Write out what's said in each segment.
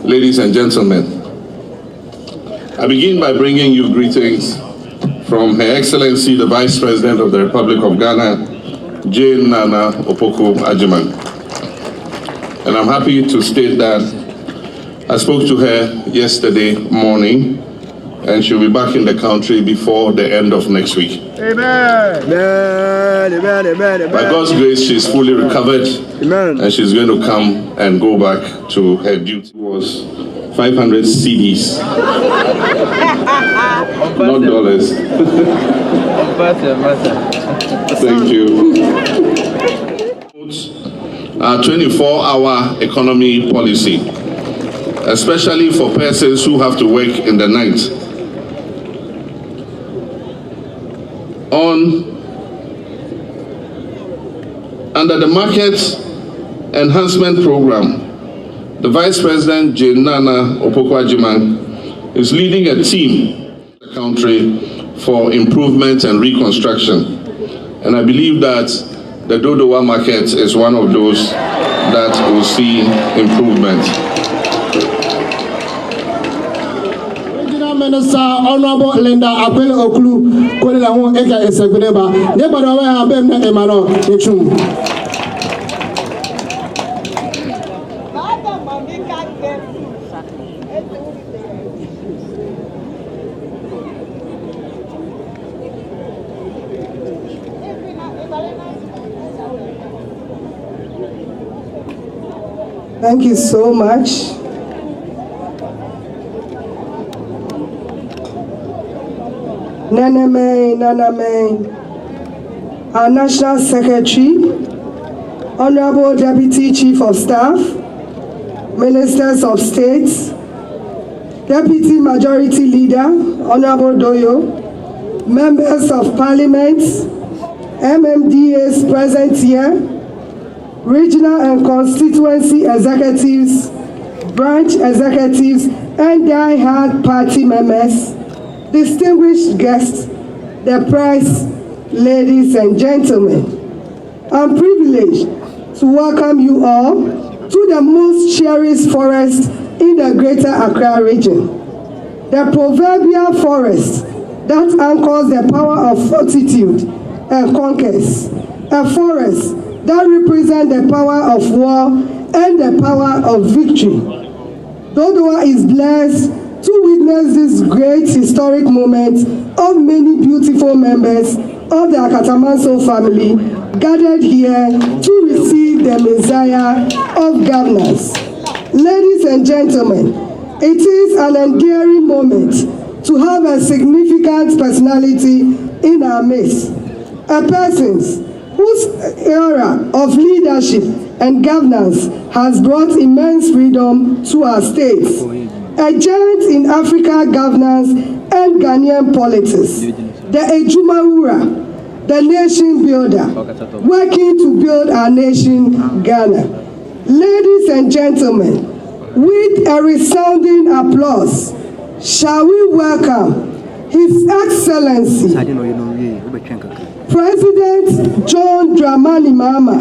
ladies and gentlemen, I begin by bringing you greetings from Her Excellency the Vice President of the Republic of Ghana, Jane Naana Opoku Agyeman. And I'm happy to state that I spoke to her yesterday morning, and she'll be back in the country before the end of next week. Amen. Amen. Amen. By God's grace, she's fully recovered. Amen. And she's going to come and go back to her duty. It was 500 CDs, not dollars. Thank you. Our 24-hour economy policy, especially for persons who have to work in the night. Under the Market Enhancement Program, the Vice President, Jane Naana Opoku Agyeman, is leading a team in the country for improvement and reconstruction. And I believe that the Dodowa market is one of those that will see improvement. Minister Honorable Linda H.E.Mahama Kolela ho eka esegbedeba ne gbado wa abem na emano echum. Thank you so much. Naname, our National Secretary, Honorable Deputy Chief of Staff, Ministers of State, Deputy Majority Leader, Honorable Doyo, Members of Parliament, MMDAs present here, Regional and Constituency Executives, Branch Executives, and die-hard party members, distinguished guests, the press, ladies and gentlemen. I'm privileged to welcome you all to the most cherished forest in the Greater Accra region, the proverbial forest that anchors the power of fortitude and conquest, a forest that represents the power of war and the power of victory. Dodowa is blessed to witness this great historic moment of many beautiful members of the Accra-Tema-Aflao family gathered here to receive the Messiah of governors. Ladies and gentlemen, it is an endearing moment to have a significant personality in our midst, a person whose era of leadership and governance has brought immense freedom to our states. A giant in Africa governance and Ghanaian politics, the Ejumawura, the nation builder, working to build our nation, Ghana. Ladies and gentlemen, with a resounding applause, shall we welcome His Excellency, President John Dramani Mahama,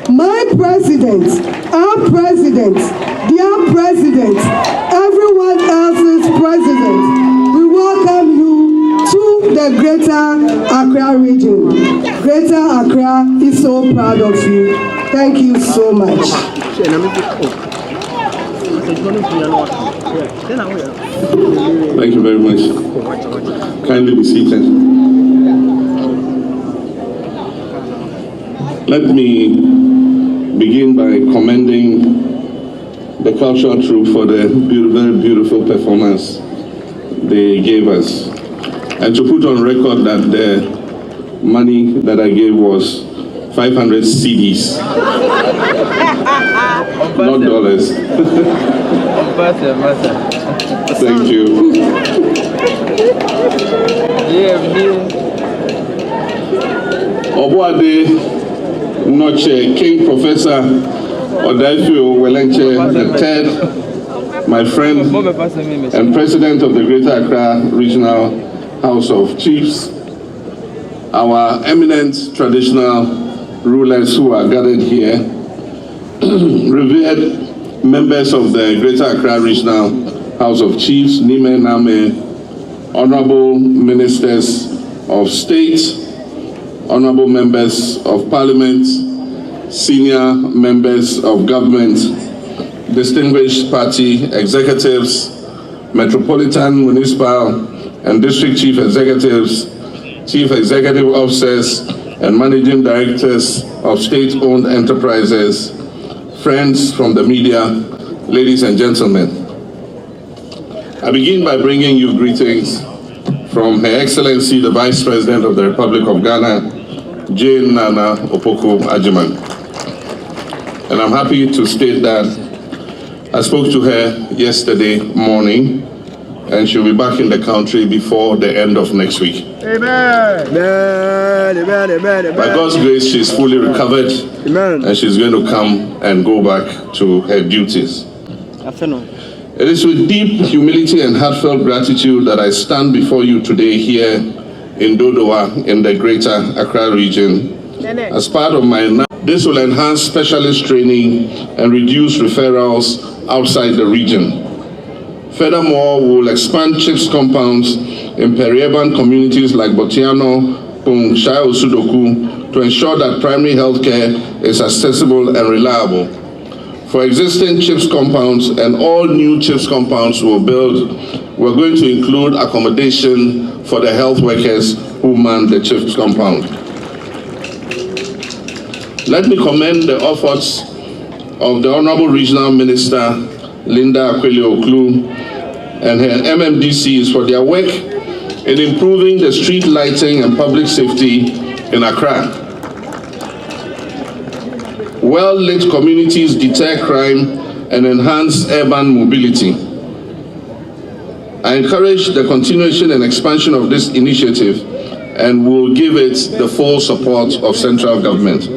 my president, our president, their president, everyone else's president. We welcome you to the Greater Accra region. Greater Accra is so proud of you. Thank you so much. Thank you very much. Kindly be seated. Let me begin by commending the cultural troupe for the very beautiful performance they gave us. And to put on record that the money that I gave was 500 CDs, not dollars. Thank you. Obuade Noche, King Professor Odaifio Welenche III, my friend and President of the Greater Accra Regional House of Chiefs, our eminent traditional rulers who are gathered here, revered members of the Greater Accra Regional House of Chiefs, Nime Name, honorable ministers of state, honorable members of parliament, senior members of government, distinguished party executives, metropolitan, municipal, and district chief executives, chief executive officers, and managing directors of state-owned enterprises, friends from the media, ladies and gentlemen. I begin by bringing you greetings from Her Excellency, the Vice President of the Republic of Ghana, Jane Naana Opoku Agyeman. And I'm happy to state that I spoke to her yesterday morning, and she'll be back in the country before the end of next week. Amen. Amen. Amen. Amen. By God's grace, she's fully recovered. Amen. And she's going to come and go back to her duties. It is with deep humility and heartfelt gratitude that I stand before you today here in Dodowa in the Greater Accra region. As part of my, this will enhance specialist training and reduce referrals outside the region. Furthermore, we will expand CHIPS compounds in peri-urban communities like Botiano, Pung, Shai Osudoku to ensure that primary health care is accessible and reliable. For existing CHIPS compounds and all new CHIPS compounds we'll build, we're going to include accommodation for the health workers who man the CHIPS compound. Let me commend the efforts of the Honorable Regional Minister, Linda Akweli-Oklu, and her MMDCs for their work in improving the street lighting and public safety in Accra. Well-lit communities deter crime and enhance urban mobility. I encourage the continuation and expansion of this initiative and will give it the full support of central government.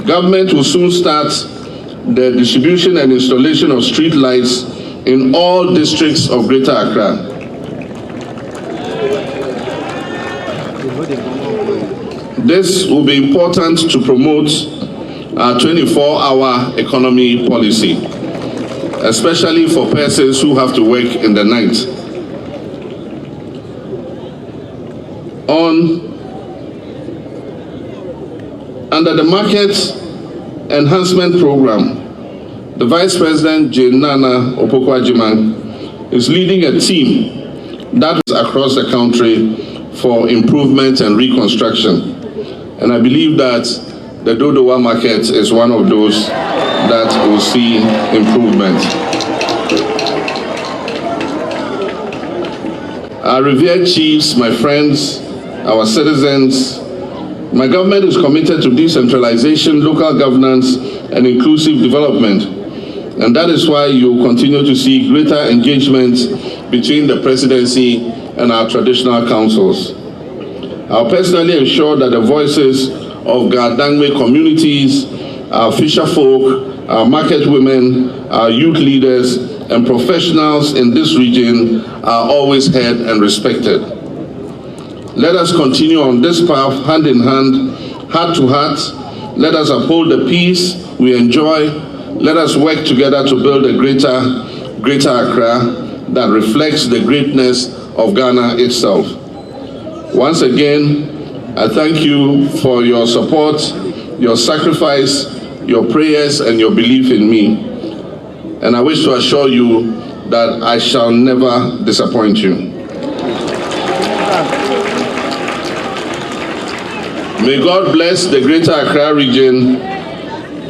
Government will soon start the distribution and installation of street lights in all districts of Greater Accra. This will be important to promote our 24-hour economy policy, especially for persons who have to work in the night. Under the Market Enhancement Program, the Vice President, Jane Naana Opoku Agyeman, is leading a team that is across the country for improvement and reconstruction. And I believe that the Dodowa market is one of those that will see improvement. Our revered chiefs, my friends, our citizens, my government is committed to decentralization, local governance, and inclusive development. And that is why you continue to see greater engagement between the presidency and our traditional councils. I'll personally ensure that the voices of Gardangme communities, our fisher folk, our market women, our youth leaders, and professionals in this region are always heard and respected. Let us continue on this path, hand in hand, heart to heart. Let us uphold the peace we enjoy. Let us work together to build a greater Accra that reflects the greatness of Ghana itself. Once again, I thank you for your support, your sacrifice, your prayers, and your belief in me. And I wish to assure you that I shall never disappoint you. May God bless the Greater Accra region.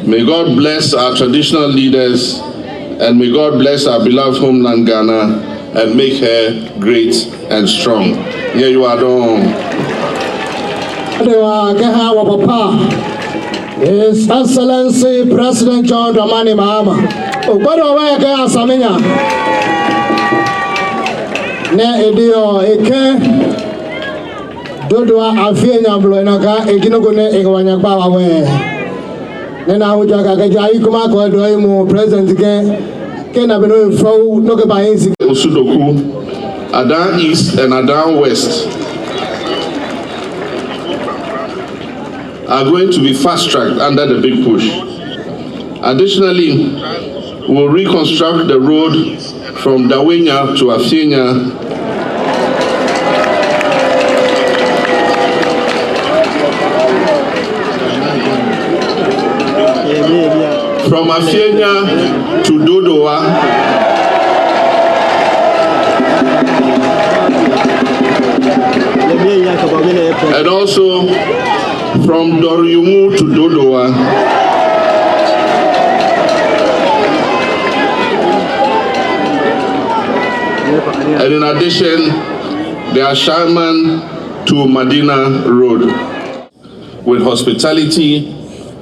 May God bless our traditional leaders. And may God bless our beloved homeland Ghana and make her great and strong. Here you are, His Excellency President John Dramani Mahama. Ne edio eke Dodowa afienya bloenaka eginogo ne egwanya bawa we. Ne na hoja ka gaji kuma ko do imu president ke na beno fro no ke ba yin Osudoku, Adan East and Adan West are going to be fast-tracked under the big push. Additionally, we'll reconstruct the road from Dawenya to Afienya from Afienya to Dodowa and also from Doryumu to Dodowa. And in addition, the Asharman to Medina Road. With hospitality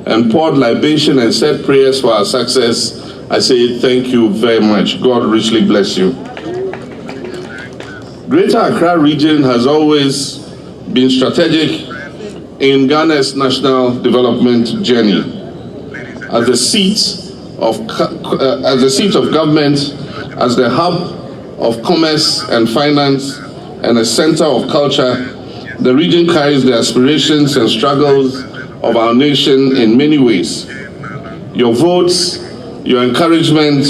and poured libation and said prayers for our success, I say thank you very much. God richly bless you. Greater Accra region has always been strategic in Ghana's national development journey. As the seat of government, as the hub of commerce and finance, and a center of culture, the region carries the aspirations and struggles of our nation in many ways. Your votes, your encouragement,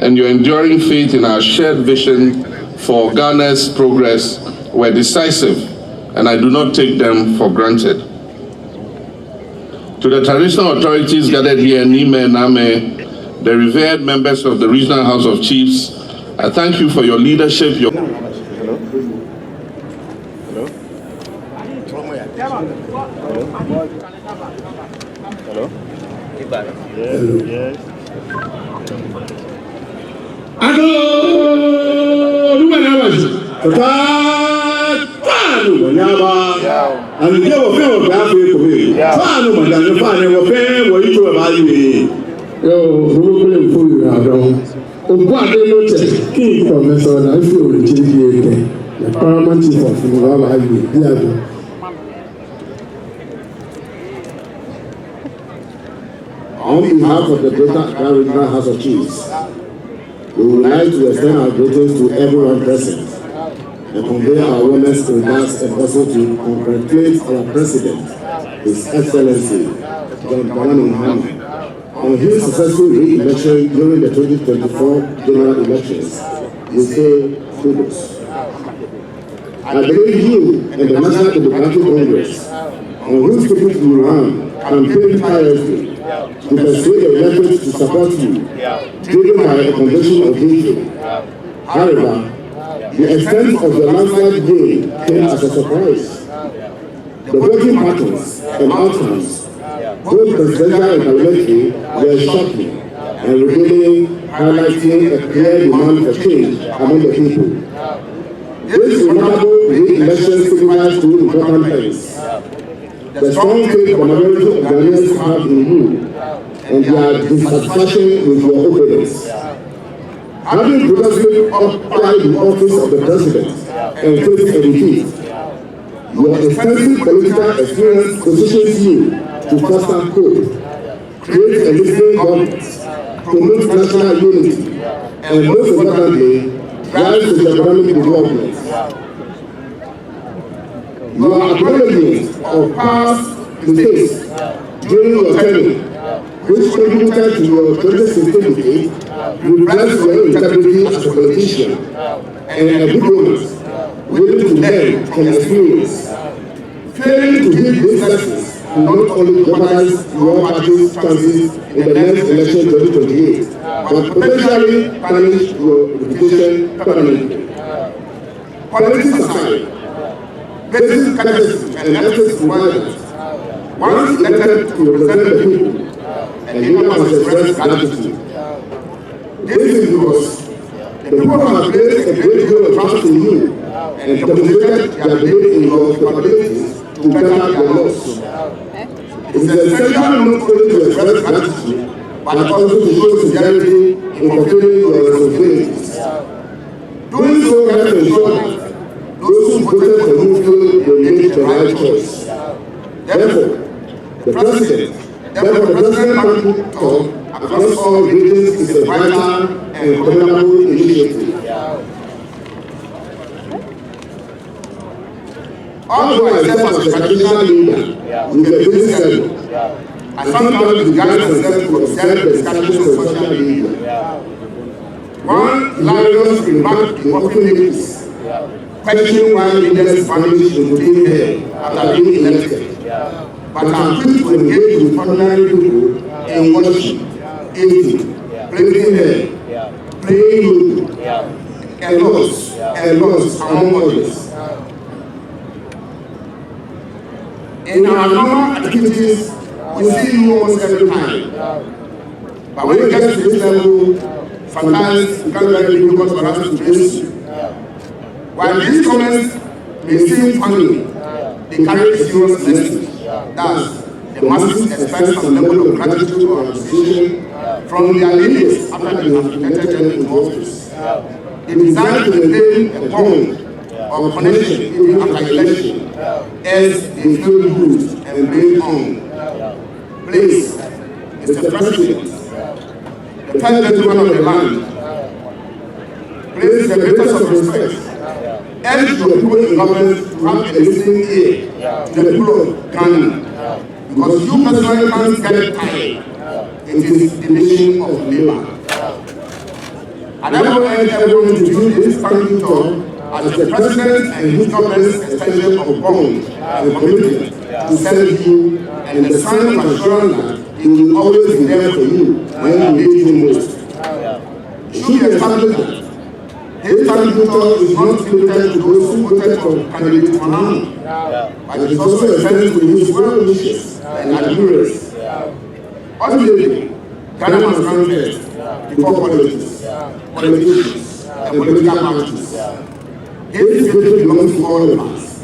and your enduring faith in our shared vision for Ghana's progress were decisive, and I do not take them for granted. To the traditional authorities gathered here, Nime and Name, the revered members of the Regional House of Chiefs, I thank you for your leadership. On behalf of the Greater Accra Regional House of Chiefs, we would like to extend our greetings to everyone present and convey our warmest regards and also to congratulate our President, His Excellency, H.E.Mahama, on his successful re-election during the 2024 general elections. We say kudos. I believe you and the National Democratic Congress, on whose ticket you run, campaign tirelessly to persuade the electorate to support you, driven by a conviction of hatred. However, the extent of the landslide gain came as a surprise. The voting patterns and outcomes, both presidential and parliamentary, were shocking and revealing, highlighting a clear demand for change among the people. This remarkable re-election signifies two important things: the strong faith the majority of Ghanaians have in you, and their dissatisfaction with your obedience. Having previously occupied the office of the president and faced a defeat, your extensive political experience positions you to foster hope, create a listening government, promote national unity, and most importantly, drive socio-economic development. Your acknowledgement of past mistakes during your tenure, which contributed to your 2016 defeat, reflects your integrity as a politician and a diplomat willing to learn and experience. Failing to heed these lessons will not only jeopardize your party's chances in the next election 2028, but potentially tarnish your reputation permanently. Politics aside, basic courtesy and ethics provided, once elected to represent the people, and you must express gratitude. This is because the people have placed a great deal of trust in you and demonstrated their belief in your capabilities to carry out their laws. It is essential not only to express gratitude, but also to show sincerity in fulfilling your responsibilities. Doing so helps ensure that those who voted for you feel they made the right choice. Therefore, the president banquet talk across all regions is a vital and commendable initiative. Although I serve as a traditional leader with a busy schedule, I sometimes began myself to observe the discussions on social media. One hilarious remark in often makes questioning why leaders vanish into thin air after being elected, but are quick to engage with ordinary people in worship, eating, breaking hair, playing ludo, and loss, among others. In our normal activities, we see you almost every time. But when it gets to this level, sometimes it becomes very difficult for us to trace you. While these comments may seem funny, they carry a serious message. Thus, the masses expect some level of gratitude or appreciation from their leaders after they have elected them into office. They desire to maintain a bond or connection even after election, as they feel used and blamed on. Please, Mr. President, the first gentleman of the land, place the greatest of respect, urge your people in government to have a listening ear to the people of Ghana, because you personally can't get tired. It is the mission of labor. I therefore urge everyone to use this thanking talk as the President and his government's extension of bond and commitment to serve you, and the sign of assurance that he will always be there for you when you need him most. It should be established that his thanking talk is not limited to those who voted for candidate Mahama, but it is also extended to his well wishes and admirers. Ultimately, Ghana must come first before politics, politicians, and political parties. His victory belongs to all of us.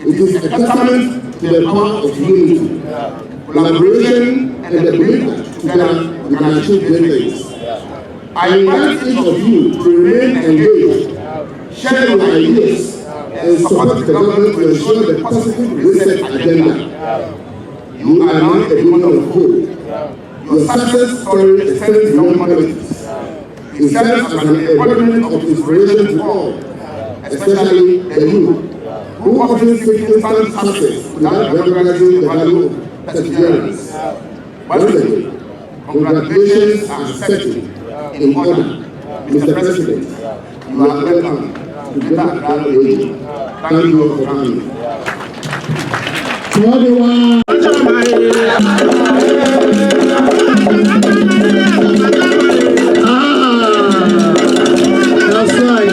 It is a testament to the power of unity, collaboration, and the belief that together we can achieve great things. I invite each of you to remain engaged, share your ideas, and support the government to ensure the positive reset agenda. You are now a beacon of hope. Your success story extends beyond politics. It serves as an embodiment of inspiration to all, especially the youth, who often seek instant success without recognizing the value of perseverance. Once again, congratulations are setting in order. Mr. President, you are welcome to Greater Accra region. Thank you for coming. That's right.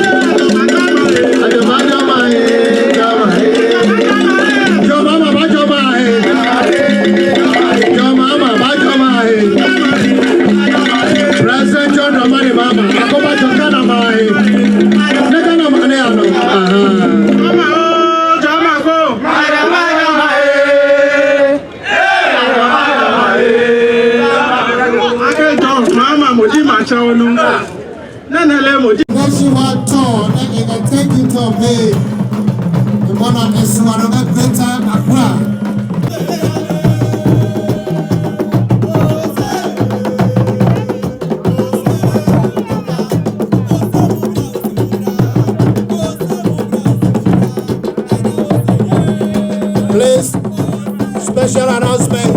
Please, special announcement.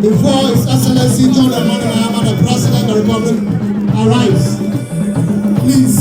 Before His Excellency H.E.Mahama, the President of the Republic, arrives, please.